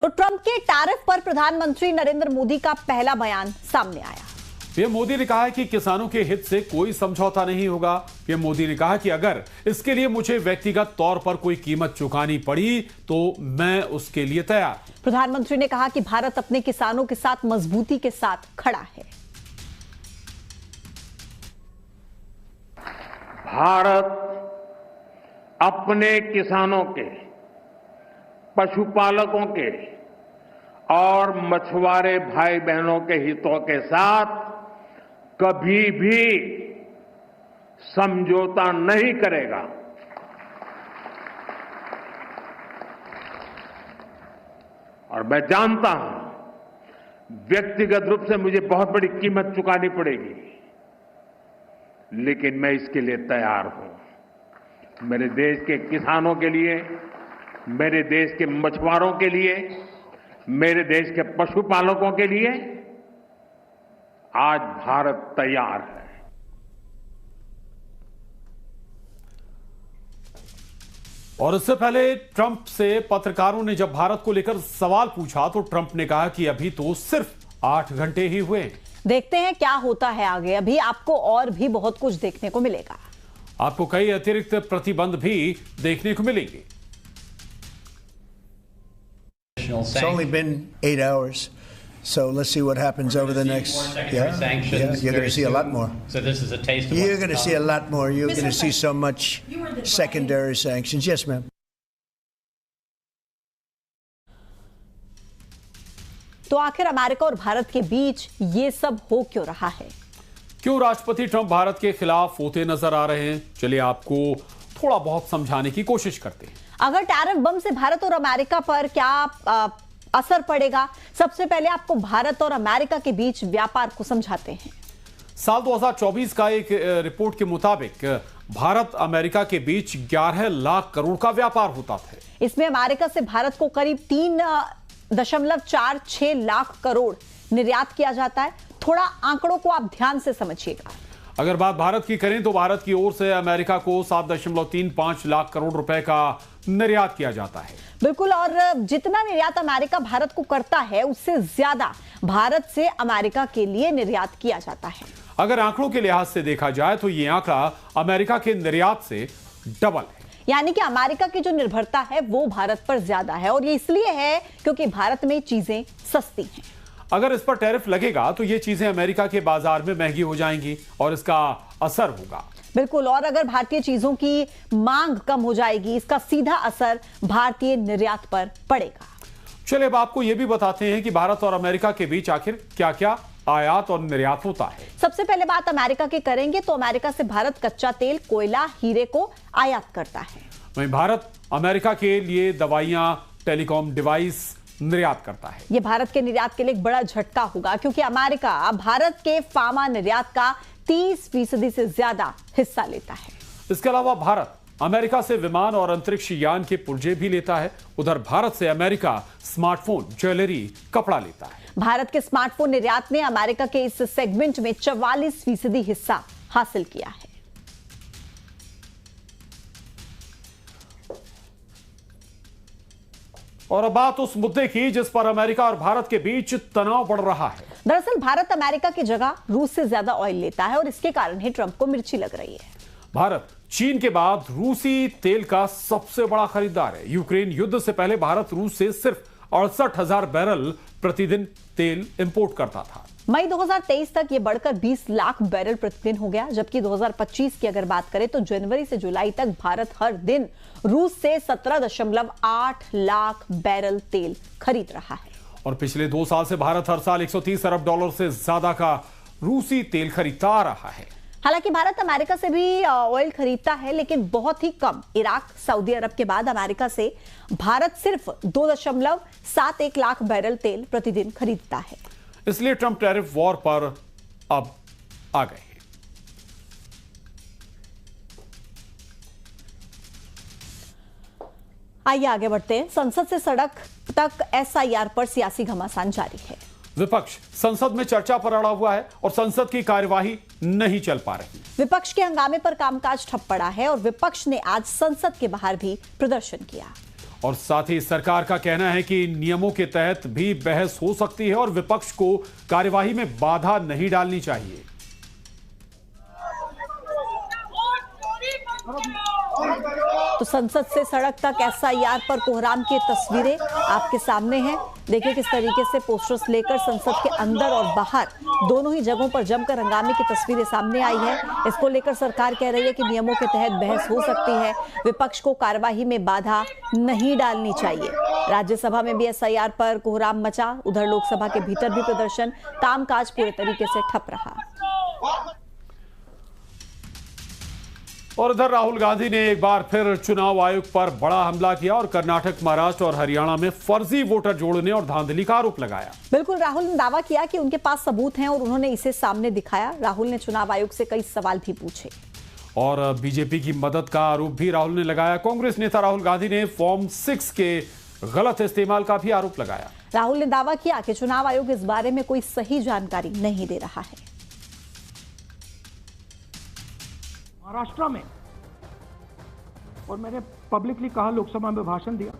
तो ट्रंप के टैरिफ पर प्रधानमंत्री नरेंद्र मोदी का पहला बयान सामने आया। पीएम मोदी ने कहा कि किसानों के हित से कोई समझौता नहीं होगा। पीएम मोदी ने कहा कि अगर इसके लिए मुझे व्यक्तिगत तौर पर कोई कीमत चुकानी पड़ी तो मैं उसके लिए तैयार। प्रधानमंत्री ने कहा कि भारत अपने किसानों के साथ मजबूती के साथ खड़ा है। भारत अपने किसानों के, पशुपालकों के और मछुआरे भाई बहनों के हितों के साथ कभी भी समझौता नहीं करेगा। और मैं जानता हूं व्यक्तिगत रूप से मुझे बहुत बड़ी कीमत चुकानी पड़ेगी, लेकिन मैं इसके लिए तैयार हूं। मेरे देश के किसानों के लिए, मेरे देश के मछुआरों के लिए, मेरे देश के पशुपालकों के लिए आज भारत तैयार है। और इससे पहले ट्रंप से पत्रकारों ने जब भारत को लेकर सवाल पूछा तो ट्रंप ने कहा कि अभी तो सिर्फ 8 घंटे ही हुए। देखते हैं क्या होता है आगे। अभी आपको और भी बहुत कुछ देखने को मिलेगा। आपको कई अतिरिक्त प्रतिबंध भी देखने को मिलेंगे। It's only been 8 hours, so let's see what happens over the next. Yeah, you're going to see a lot more. So this is a taste of You're going to see a lot more. You're going to see so much secondary sanctions. Yes, ma'am. तो आखिर America और भारत के बीच ये सब हो क्यों रहा है? क्यों राष्ट्रपति ट्रंप भारत के खिलाफ होते नजर आ रहे हैं? चलिए आपको थोड़ा बहुत समझाने की कोशिश करते हैं। अगर टैरिफ बम से भारत और अमेरिका पर क्या असर पड़ेगा, सबसे पहले आपको भारत और अमेरिका के बीच व्यापार को समझाते हैं। साल 2024 का एक रिपोर्ट के मुताबिक भारत अमेरिका के बीच 11 लाख करोड़ का व्यापार होता था। इसमें अमेरिका से भारत को करीब 3.46 लाख करोड़ निर्यात किया जाता है। थोड़ा आंकड़ों को आप ध्यान से समझिएगा। अगर बात भारत की करें तो भारत की ओर से अमेरिका को 7.35 लाख करोड़ रुपए का निर्यात किया जाता है। बिल्कुल, और जितना निर्यात अमेरिका भारत को करता है उससे ज्यादा भारत से अमेरिका के लिए निर्यात किया जाता है। अगर आंकड़ों के लिहाज से देखा जाए तो यह आंकड़ा अमेरिका के निर्यात से डबल है। यानी कि अमेरिका की जो निर्भरता है वो भारत पर ज्यादा है, और ये इसलिए है क्योंकि भारत में चीजें सस्ती हैं। अगर इस पर टैरिफ लगेगा तो ये चीजें अमेरिका के बाजार में महंगी हो जाएंगी और इसका असर होगा। बिल्कुल, और अगर भारतीय चीजों की मांग कम हो जाएगी, इसका सीधा असर भारतीय निर्यात पर पड़ेगा। चलिए अब आपको यह भी बताते हैं कि भारत और अमेरिका के बीच आखिर क्या क्या आयात और निर्यात होता है। सबसे पहले बात अमेरिका की करेंगे तो अमेरिका से भारत कच्चा तेल, कोयला, हीरे को आयात करता है। वहीं भारत अमेरिका के लिए दवाइयां, टेलीकॉम डिवाइस निर्यात करता है। यह भारत के निर्यात के लिए एक बड़ा झटका होगा, क्योंकि अमेरिका अब भारत के फार्मा निर्यात का 30% से ज्यादा हिस्सा लेता है। इसके अलावा भारत अमेरिका से विमान और अंतरिक्ष यान के पुर्जे भी लेता है। उधर भारत से अमेरिका स्मार्टफोन, ज्वेलरी, कपड़ा लेता है। भारत के स्मार्टफोन निर्यात ने अमेरिका के इस सेगमेंट में 44% हिस्सा हासिल किया है। और अब बात उस मुद्दे की जिस पर अमेरिका और भारत के बीच तनाव बढ़ रहा है। दरअसल भारत अमेरिका की जगह रूस से ज्यादा ऑयल लेता है और इसके कारण ही ट्रंप को मिर्ची लग रही है। भारत चीन के बाद रूसी तेल का सबसे बड़ा खरीदार है। यूक्रेन युद्ध से पहले भारत रूस से सिर्फ 68,000 बैरल प्रतिदिन तेल इंपोर्ट करता था। मई 2023 तक यह बढ़कर 20 लाख बैरल प्रतिदिन हो गया, जबकि 2025 की अगर बात करें तो जनवरी से जुलाई तक भारत हर दिन रूस से 17.8 लाख बैरल तेल खरीद रहा है। और पिछले 2 साल से भारत हर साल 130 अरब डॉलर से ज्यादा का रूसी तेल खरीदता आ रहा है। हालांकि भारत अमेरिका से भी ऑयल खरीदता है, लेकिन बहुत ही कम। इराक, सऊदी अरब के बाद अमेरिका से भारत सिर्फ 2.71 लाख बैरल तेल प्रतिदिन खरीदता है। इसलिए ट्रंप टैरिफ वॉर पर अब आ गए हैं। आइए आगे बढ़ते हैं। संसद से सड़क तक एसआईआर पर सियासी घमासान जारी है। विपक्ष संसद में चर्चा पर अड़ा हुआ है और संसद की कार्यवाही नहीं चल पा रही। विपक्ष के हंगामे पर कामकाज ठप पड़ा है और विपक्ष ने आज संसद के बाहर भी प्रदर्शन किया। और साथ ही सरकार का कहना है कि नियमों के तहत भी बहस हो सकती है और विपक्ष को कार्यवाही में बाधा नहीं डालनी चाहिए। तो संसद से सड़क तक एसआईआर पर कोहराम की तस्वीरें आपके सामने हैं। देखिए किस तरीके से पोस्टर्स लेकर संसद के अंदर और बाहर दोनों ही जगहों पर जमकर हंगामे की तस्वीरें सामने आई है। इसको लेकर सरकार कह रही है कि नियमों के तहत बहस हो सकती है, विपक्ष को कार्यवाही में बाधा नहीं डालनी चाहिए। राज्यसभा में भी एसआईआर पर कोहराम मचा, उधर लोकसभा के भीतर भी प्रदर्शन, कामकाज पूरे तरीके से ठप रहा। और इधर राहुल गांधी ने एक बार फिर चुनाव आयोग पर बड़ा हमला किया और कर्नाटक, महाराष्ट्र और हरियाणा में फर्जी वोटर जोड़ने और धांधली का आरोप लगाया। बिल्कुल, राहुल ने दावा किया कि उनके पास सबूत हैं और उन्होंने इसे सामने दिखाया। राहुल ने चुनाव आयोग से कई सवाल भी पूछे और बीजेपी की मदद का आरोप भी राहुल ने लगाया। कांग्रेस नेता राहुल गांधी ने फॉर्म 6 के गलत इस्तेमाल का भी आरोप लगाया। राहुल ने दावा किया कि चुनाव आयोग इस बारे में कोई सही जानकारी नहीं दे रहा है। महाराष्ट्र में, और मैंने पब्लिकली कहा, लोकसभा में भाषण दिया,